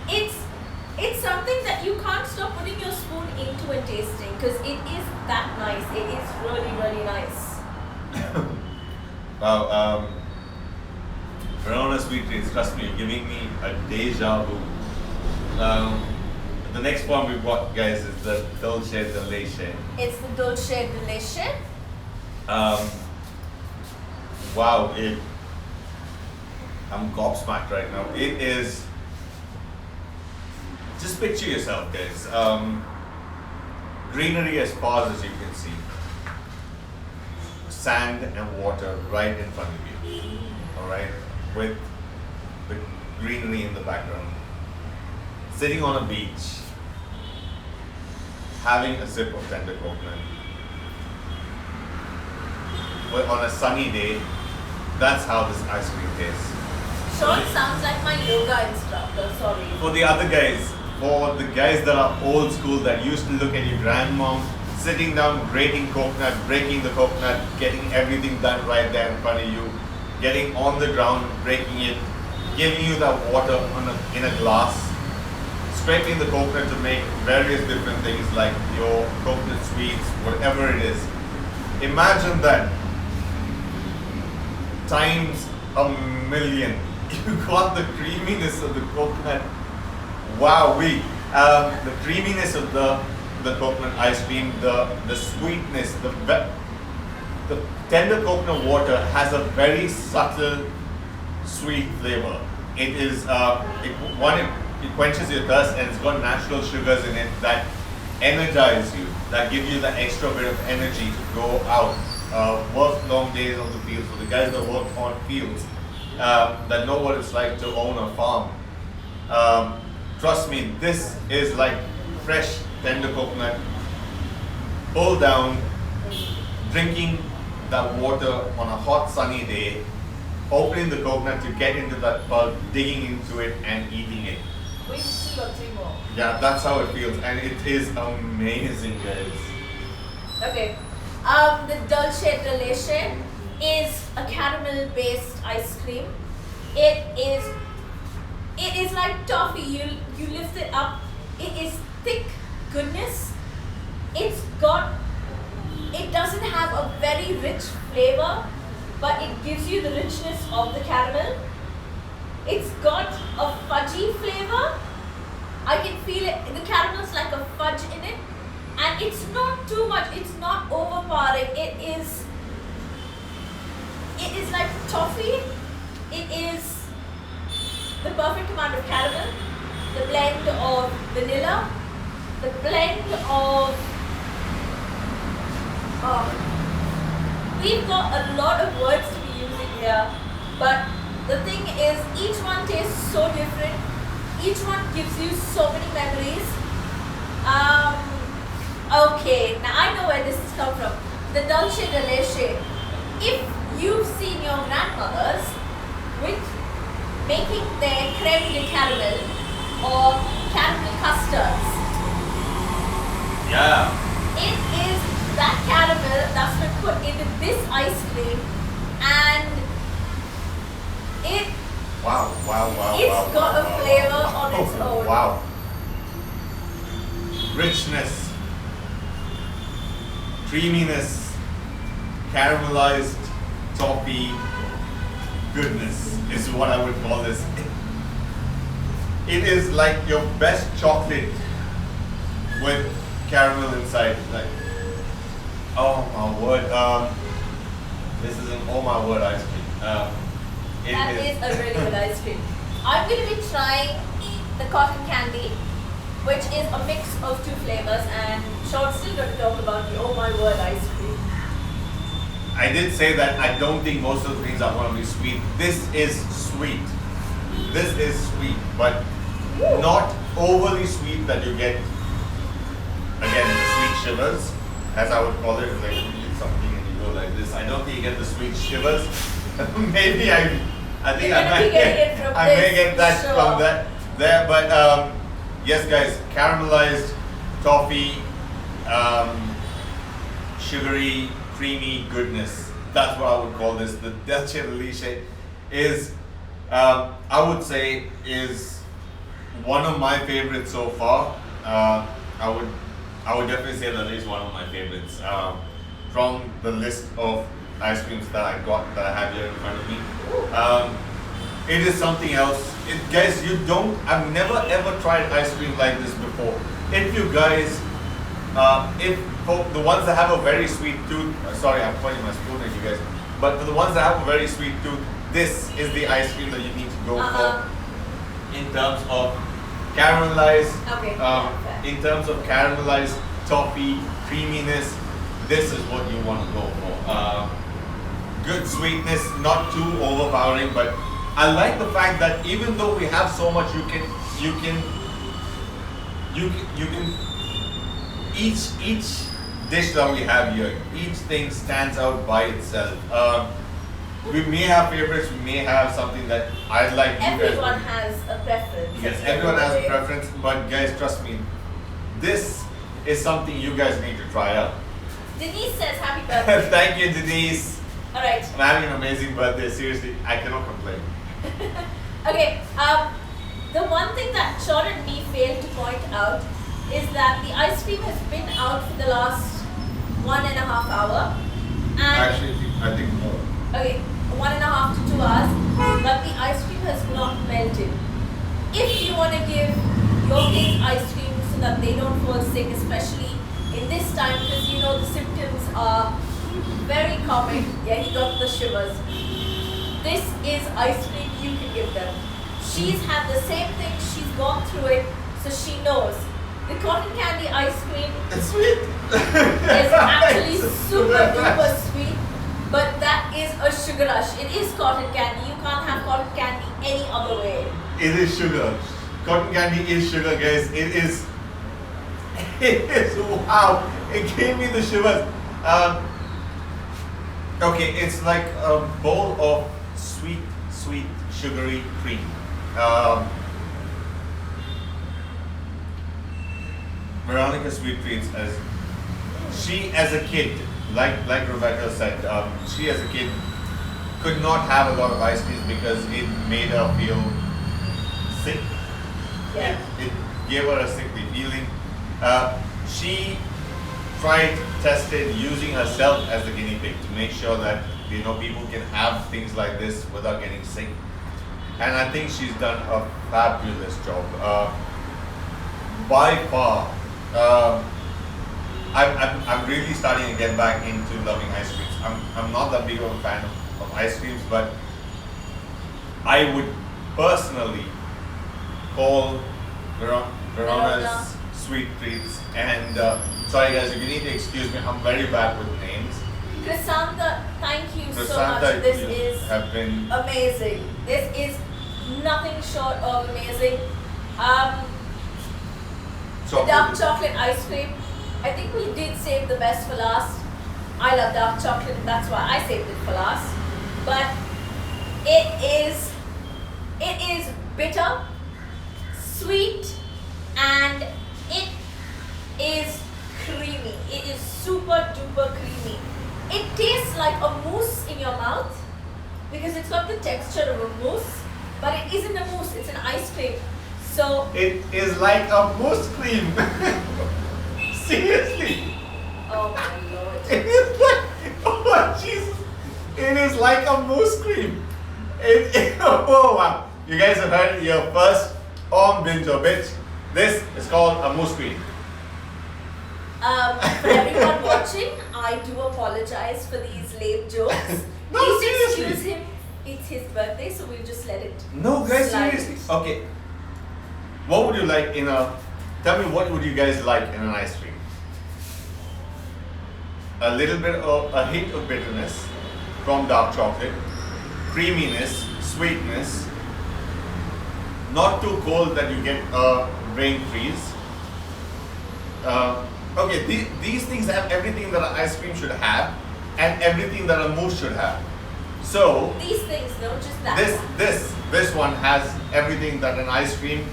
[SPEAKER 2] It's something that you can't stop putting your spoon into and tasting because it is that nice. It is really, really nice.
[SPEAKER 1] Wow, Verona Sweet Treats, trust me, you're giving me a deja vu. The next one we've got, guys, is the Dolce de Leche.
[SPEAKER 2] It's the Dolce de Leche.
[SPEAKER 1] Wow, I'm gobsmacked right now. It is. Just picture yourself, guys. Greenery as far as you can see. Sand and water right in front of you. Alright? With the greenery in the background. Sitting on a beach. Having a sip of tender coconut. Well, on a sunny day, that's how this ice cream tastes.
[SPEAKER 2] Sean sounds like my yoga instructor, sorry.
[SPEAKER 1] For the other guys, for the guys that are old school, that used to look at your grandmom sitting down, grating coconut, breaking the coconut, getting everything done right there in front of you, getting on the ground, breaking it, giving you that water in a glass, scraping the coconut to make various different things like your coconut sweets, whatever it is. Imagine that times a million. You got the creaminess of the coconut. Wow, the creaminess of the coconut ice cream, the sweetness, the tender coconut water has a very subtle sweet flavor. It is it quenches your thirst, and it's got natural sugars in it that energize you, that give you the extra bit of energy to go out, work long days on the fields. For the guys that work on fields, that know what it's like to own a farm. Trust me, this is like fresh, tender coconut, pulled down, drinking that water on a hot, sunny day, opening the coconut to get into that pulp, digging into it and eating it.
[SPEAKER 2] We've still got 3 more.
[SPEAKER 1] Yeah, that's how it feels, and it is amazing, guys.
[SPEAKER 2] Okay. The Dolce de Leche is a caramel-based ice cream. It is like toffee. You lift it up. It is thick goodness. It doesn't have a very rich flavor, but it gives you the richness of the caramel. It's got a fudgy flavor. I can feel it. The caramel's like a fudge in it, and it's not too much. It's not overpowering. It is like toffee. It is the perfect amount of caramel, the blend of vanilla, the blend of we've got a lot of words to be using here, but the thing is each one tastes so different, each one gives you so many memories. Okay, now I know where this has come from. The dulce de leche. If you've seen your grandmothers with making their creme de caramel or caramel custards,
[SPEAKER 1] Yeah.
[SPEAKER 2] it is that caramel that's been put into this ice cream, and
[SPEAKER 1] Wow.
[SPEAKER 2] it's got a flavor on its own.
[SPEAKER 1] Wow. Richness, creaminess, caramelized toffee goodness is what I would call this. It is like your best chocolate with caramel inside. Like, oh my word. This is an oh my word ice cream.
[SPEAKER 2] That is a really good ice cream. I'm going to be trying the cotton candy, which is a mix of two flavors, and Sean's still going to talk about the oh my word ice cream.
[SPEAKER 1] I did say that I don't think most of the things are going to be sweet. This is sweet. This is sweet, but not overly sweet that you get, again, the sweet shivers, as I would call it. Like you eat something and you go like this. I don't think you get the sweet shivers. Maybe I think
[SPEAKER 2] You're
[SPEAKER 1] I
[SPEAKER 2] gonna
[SPEAKER 1] might
[SPEAKER 2] be getting it from
[SPEAKER 1] I may
[SPEAKER 2] this,
[SPEAKER 1] get that
[SPEAKER 2] sure.
[SPEAKER 1] from that there. But yes, guys, caramelized toffee, sugary, creamy goodness. That's what I would call this. The dulce de leche is, I would say, is one of my favorites so far. I would definitely say that is one of my favorites from the list of ice creams that I got, that I have here in front of me. It is something else. Guys, I've never ever tried ice cream like this before. If you guys, if for the ones that have a very sweet tooth, sorry, I'm pointing my spoon at you guys, but for the ones that have a very sweet tooth, this is the ice cream that you need to go for in terms of caramelized, in terms of caramelized toffee, creaminess. This is what you want to go for. Good sweetness, not too overpowering, but I like the fact that even though we have so much, you can each dish that we have here, each thing stands out by itself. We may have favorites, we may have something that I like.
[SPEAKER 2] Everyone has a preference.
[SPEAKER 1] Yes, everyone has a preference, but guys, trust me, this is something you guys need to try out.
[SPEAKER 2] Denise says happy birthday.
[SPEAKER 1] Thank you, Denise.
[SPEAKER 2] Alright.
[SPEAKER 1] I'm having an amazing birthday, seriously, I cannot complain.
[SPEAKER 2] Okay, the one thing that Sean and me failed to point out is that the ice cream has been out for the last 1.5 hours. And
[SPEAKER 1] Actually, I think more.
[SPEAKER 2] okay, 1.5 to 2 hours, but the ice cream has not melted. If you want to give your kids ice cream so that they don't fall sick, especially in this time, because you know the symptoms are very common. Yeah, he got the shivers. This is ice cream you can give them. She's had the same thing, she's gone through it, so she knows. The cotton candy ice cream
[SPEAKER 1] It's sweet.
[SPEAKER 2] is actually super duper sweet, but that is a sugar rush. It is cotton candy. You can't have cotton candy any other way.
[SPEAKER 1] It is sugar. Cotton candy is sugar, guys. It is. It is. Wow. It gave me the shivers. Okay, it's like a bowl of sweet, sugary cream. Veronica Sweet Treats, as a kid, like Rebecca said, she as a kid could not have a lot of ice creams because it made her feel sick.
[SPEAKER 2] Yeah.
[SPEAKER 1] It gave her a sickly feeling. She tested using herself as the guinea pig to make sure that people can have things like this without getting sick. And I think she's done a fabulous job. By far, I'm really starting to get back into loving ice creams. I'm not that big of a fan of ice creams, but I would personally call Verona's
[SPEAKER 2] Verona.
[SPEAKER 1] sweet treats. And sorry guys, if you need to excuse me, I'm very bad with names.
[SPEAKER 2] Chrysantha, thank you so
[SPEAKER 1] Chrysantha,
[SPEAKER 2] much. This
[SPEAKER 1] you
[SPEAKER 2] is
[SPEAKER 1] have been
[SPEAKER 2] amazing. This is nothing short of amazing. The dark chocolate ice cream. I think we did save the best for last. I love dark chocolate, and that's why I saved it for last. But it is bitter, sweet, and it is creamy. It is super duper creamy. It tastes like a mousse in your mouth because it's got the texture of a mousse, but it isn't a mousse, it's an ice cream. So
[SPEAKER 1] it is like a mousse cream. Seriously.
[SPEAKER 2] oh my lord.
[SPEAKER 1] It is like, oh Jesus. It is like a mousse cream. Oh wow. You guys have heard your first on Binge or Bitch. This is called a mousse cream.
[SPEAKER 2] For everyone watching, I do apologize for these lame jokes.
[SPEAKER 1] No,
[SPEAKER 2] Please
[SPEAKER 1] seriously.
[SPEAKER 2] excuse him. It's his birthday, so we'll just let it.
[SPEAKER 1] No, guys,
[SPEAKER 2] slide.
[SPEAKER 1] seriously. Okay. What would you like in a? Tell me, what would you guys like in an ice cream? A little bit of a hint of bitterness from dark chocolate, creaminess, sweetness. Not too cold that you get a brain freeze. Okay, these things have everything that an ice cream should have, and everything that a mousse should have. So
[SPEAKER 2] These things, no, just that.
[SPEAKER 1] this one has everything that an ice cream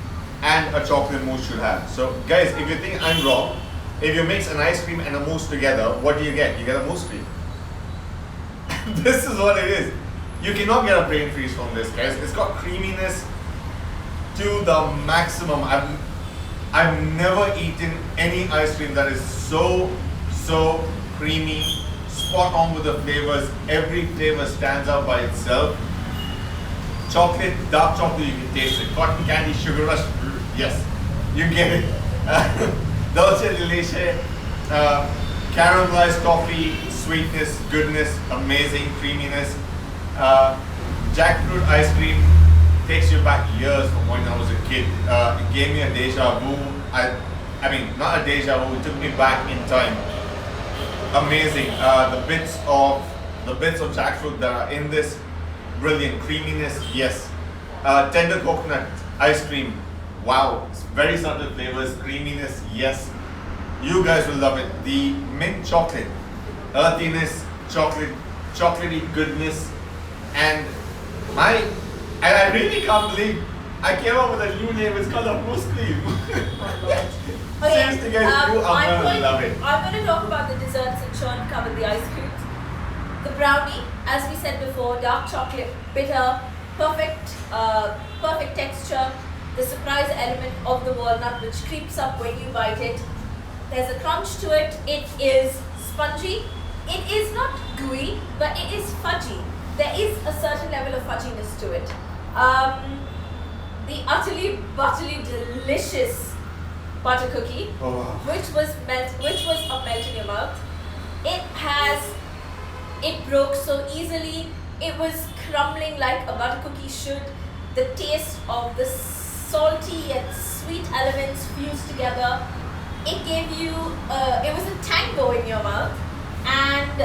[SPEAKER 1] and a chocolate mousse should have. So guys, if you think I'm wrong, if you mix an ice cream and a mousse together, what do you get? You get a mousse cream. This is what it is. You cannot get a brain freeze from this, guys. It's got creaminess to the maximum. I've never eaten any ice cream that is so creamy, spot on with the flavors. Every flavor stands out by itself. Chocolate, dark chocolate, you can taste it. Cotton candy, sugar rush, yes, you get it. Dulce de leche, caramelized toffee, sweetness, goodness, amazing creaminess. Jackfruit ice cream takes you back years from when I was a kid. It gave me a deja vu. I mean, not a deja vu. It took me back in time. Amazing. The bits of jackfruit that are in this, brilliant creaminess. Yes. Tender coconut ice cream. Wow. It's very subtle flavors. Creaminess. Yes. You guys will love it. The mint chocolate, earthiness, chocolatey goodness, and I really can't believe I came up with a new name. It's called a mousse cream. Seriously, guys, you are gonna love it.
[SPEAKER 2] I'm going to talk about the desserts, and Sean covered the ice creams. The brownie, as we said before, dark chocolate, bitter, perfect texture. The surprise element of the walnut, which creeps up when you bite it. There's a crunch to it. It is spongy. It is not gooey, but it is fudgy. There is a certain level of fudginess to it. The utterly buttery, delicious butter cookie,
[SPEAKER 1] Oh, wow.
[SPEAKER 2] which was a melt in your mouth. It broke so easily. It was crumbling like a butter cookie should. The taste of the salty and sweet elements fused together. It gave you, it was a tango in your mouth. And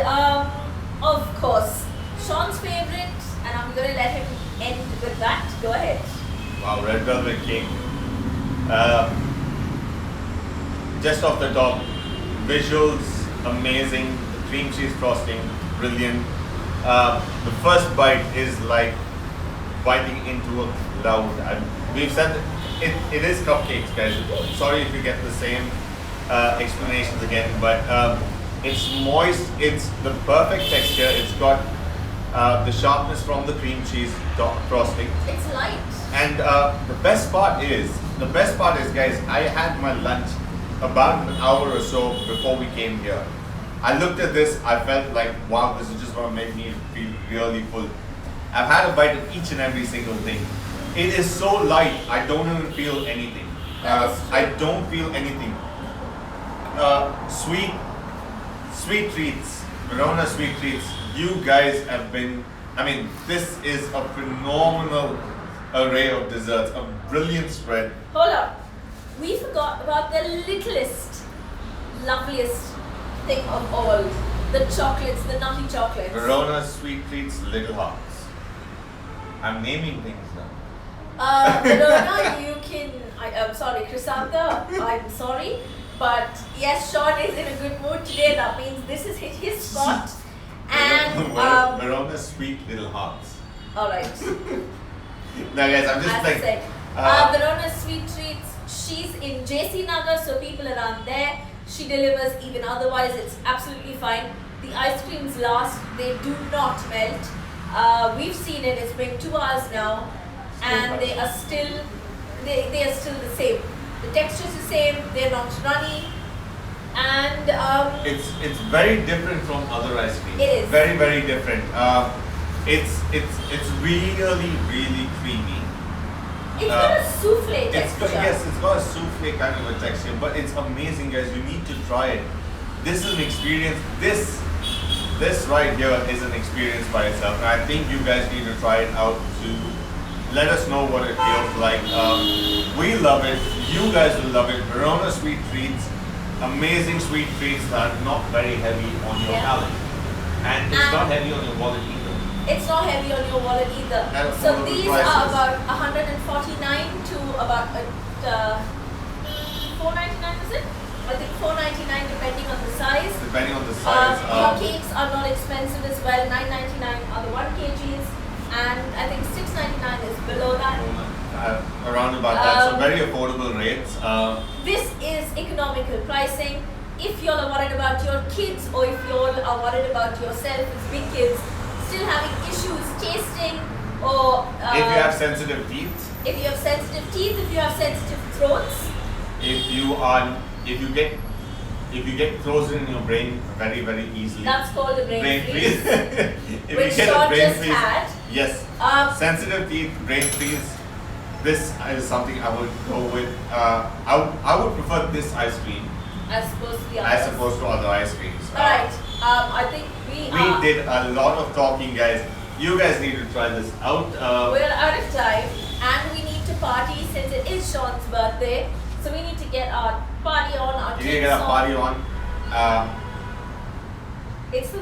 [SPEAKER 2] of course, Sean's favorite, and I'm going to let him end with that. Go ahead.
[SPEAKER 1] Wow, red velvet cake. Just off the top, visuals amazing. The cream cheese frosting, brilliant. The first bite is like biting into a cloud. We've said it is cupcakes, guys. Sorry if you get the same explanations again, but it's moist. It's the perfect texture. It's got the sharpness from the cream cheese frosting.
[SPEAKER 2] It's light.
[SPEAKER 1] And the best part is, guys, I had my lunch about an hour or so before we came here. I looked at this, I felt like, wow, this is just going to make me feel really full. I've had a bite of each and every single thing. It is so light, I don't even feel anything. I don't feel anything. Sweet treats, Verona sweet treats. You guys have been, I mean, this is a phenomenal array of desserts, a brilliant spread.
[SPEAKER 2] Hold on. We forgot about the littlest, loveliest thing of all. The chocolates, the nutty chocolates.
[SPEAKER 1] Verona sweet treats, little hearts. I'm naming things now.
[SPEAKER 2] Verona, you can. I'm sorry, Chrysantha. I'm sorry, but yes, Sean is in a good mood today. That means this is his spot. And
[SPEAKER 1] Verona sweet little hearts.
[SPEAKER 2] all right.
[SPEAKER 1] Now, guys, I'm just
[SPEAKER 2] As I
[SPEAKER 1] like.
[SPEAKER 2] said, Verona Sweet Treats. She's in JC Nagar, so people around there. She delivers even otherwise. It's absolutely fine. The ice creams last. They do not melt. We've seen it. It's been 2 hours now, and they are still the same. The texture's the same. They're not runny, and
[SPEAKER 1] It's very different from other ice creams.
[SPEAKER 2] It is.
[SPEAKER 1] Very, very different. It's really, really creamy.
[SPEAKER 2] it's got a souffle
[SPEAKER 1] It's
[SPEAKER 2] texture.
[SPEAKER 1] got, yes, it's got a souffle kind of a texture, but it's amazing, guys. You need to try it. This is an experience. This right here is an experience by itself, and I think you guys need to try it out to let us know what it feels like. We love it. You guys will love it. Verona sweet treats, amazing sweet treats that are not very heavy on your
[SPEAKER 2] Yeah.
[SPEAKER 1] palate, and it's not heavy on your wallet either.
[SPEAKER 2] It's not heavy on your wallet either.
[SPEAKER 1] And
[SPEAKER 2] So
[SPEAKER 1] affordable
[SPEAKER 2] these
[SPEAKER 1] prices.
[SPEAKER 2] are about 149 to about 499, is it? I think 499 depending on the size.
[SPEAKER 1] Depending on the size.
[SPEAKER 2] Your cakes are not expensive as well. 999 are the 1 kgs, and I think 699 is below that.
[SPEAKER 1] Around about that, so very affordable rates.
[SPEAKER 2] This is economical pricing. If you all are worried about your kids, or if you all are worried about yourself as big kids, still having issues tasting, or
[SPEAKER 1] If you have sensitive teeth,
[SPEAKER 2] if you have sensitive teeth, if you have sensitive throats,
[SPEAKER 1] if you get frozen in your brain very, very easily.
[SPEAKER 2] that's called a brain freeze.
[SPEAKER 1] If
[SPEAKER 2] Which
[SPEAKER 1] you get
[SPEAKER 2] Sean
[SPEAKER 1] a brain
[SPEAKER 2] just
[SPEAKER 1] freeze,
[SPEAKER 2] had.
[SPEAKER 1] yes. Sensitive teeth, brain freeze. This is something I would go with. I would prefer this ice cream
[SPEAKER 2] as opposed to the
[SPEAKER 1] as
[SPEAKER 2] others.
[SPEAKER 1] opposed to other ice creams.
[SPEAKER 2] Alright, I think we
[SPEAKER 1] We did a lot of talking, guys. You guys need to try this out.
[SPEAKER 2] we're out of time, and we need to party since it is Sean's birthday. So we need to get our party on, our
[SPEAKER 1] You need to
[SPEAKER 2] kids
[SPEAKER 1] get a
[SPEAKER 2] on.
[SPEAKER 1] party on.
[SPEAKER 2] It's the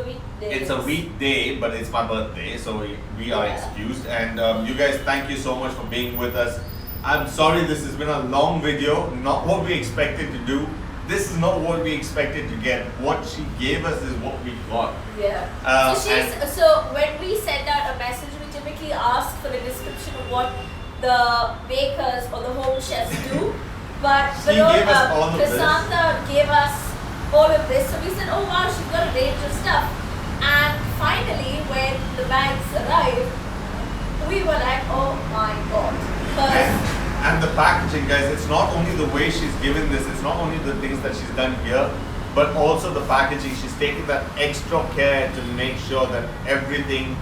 [SPEAKER 2] weekday.
[SPEAKER 1] It's a weekday, but it's my birthday, so we are
[SPEAKER 2] Yeah.
[SPEAKER 1] excused. And you guys, thank you so much for being with us. I'm sorry this has been a long video, not what we expected to do. This is not what we expected to get. What she gave us is what we got.
[SPEAKER 2] Yeah. So when we send out a message, we typically ask for a description of what the bakers or the home chefs do. But
[SPEAKER 1] She gave us all of this.
[SPEAKER 2] Chrysantha gave us all of this. So we said, oh wow, she's got a range of stuff. And finally, when the bags arrived, we were like, oh my god. 'Cause
[SPEAKER 1] And the packaging, guys, it's not only the way she's given this, it's not only the things that she's done here, but also the packaging. She's taken that extra care to make sure that everything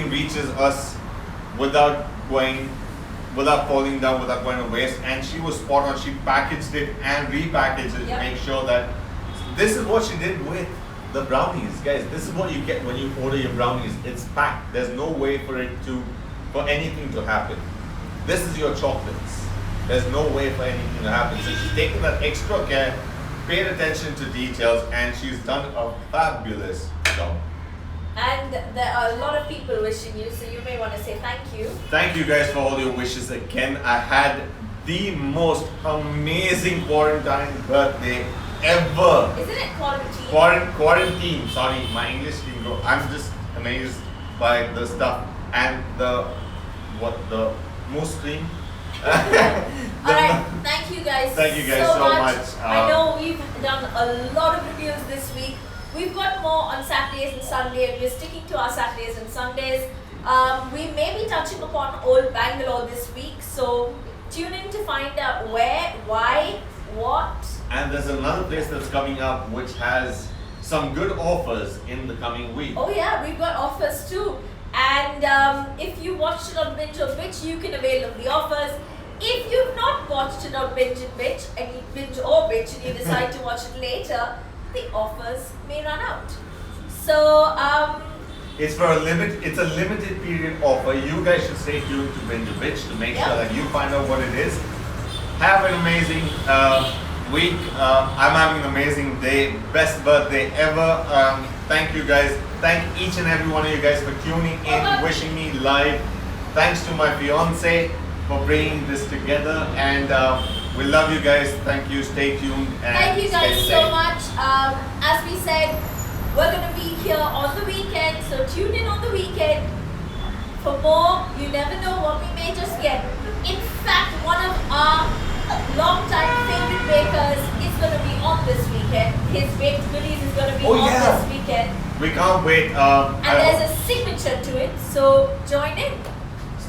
[SPEAKER 1] reaches us without falling down, without going to waste. And she was spot on. She packaged it and repackaged it to
[SPEAKER 2] Yep.
[SPEAKER 1] make sure that this is what she did with the brownies, guys. This is what you get when you order your brownies. It's packed. There's no way for anything to happen. This is your chocolates. There's no way for anything to happen. So she's taken that extra care, paid attention to details, and she's done a fabulous job.
[SPEAKER 2] And there are a lot of people wishing you, so you may want to say thank you.
[SPEAKER 1] Thank you guys for all your wishes again. I had the most amazing quarantine birthday ever.
[SPEAKER 2] Isn't it quarantine?
[SPEAKER 1] Quarantine. Sorry, my English didn't go. I'm just amazed by the stuff and the moose cream.
[SPEAKER 2] Alright, thank you guys.
[SPEAKER 1] Thank you guys so much.
[SPEAKER 2] I know we've done a lot of reviews this week. We've got more on Saturdays and Sundays. We're sticking to our Saturdays and Sundays. We may be touching upon old Bangalore this week, so tune in to find out where, why, what.
[SPEAKER 1] And there's another place that's coming up which has some good offers in the coming week.
[SPEAKER 2] Oh yeah, we've got offers too. And if you watched it on Binge or Bitch, you can avail of the offers. If you've not watched it on Binge and Bitch, and you decide to watch it later, the offers may run out. So
[SPEAKER 1] It's for a limited period offer. You guys should stay tuned to Binge to make sure that you find out what it is. Have an amazing week. I'm having an amazing day. Best birthday ever. Thank you guys. Thank each and every one of you guys for tuning in, wishing me live. Thanks to my fiance for bringing this together, and we love you guys. Thank you. Stay tuned. And
[SPEAKER 2] thank you guys
[SPEAKER 1] stay
[SPEAKER 2] so
[SPEAKER 1] safe.
[SPEAKER 2] much. As we said, we're gonna be here on the weekend, so tune in on the weekend for more. You never know what we may just get. In fact, one of our long-time favorite bakers is gonna be on this weekend. His baked goodies is gonna be on this weekend.
[SPEAKER 1] We can't wait.
[SPEAKER 2] And there's a signature to it, so join in.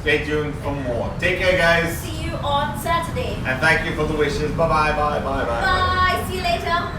[SPEAKER 1] Stay tuned for more. Take care, guys.
[SPEAKER 2] See you on Saturday.
[SPEAKER 1] And thank you for the wishes. Bye bye.
[SPEAKER 2] Bye. See you later.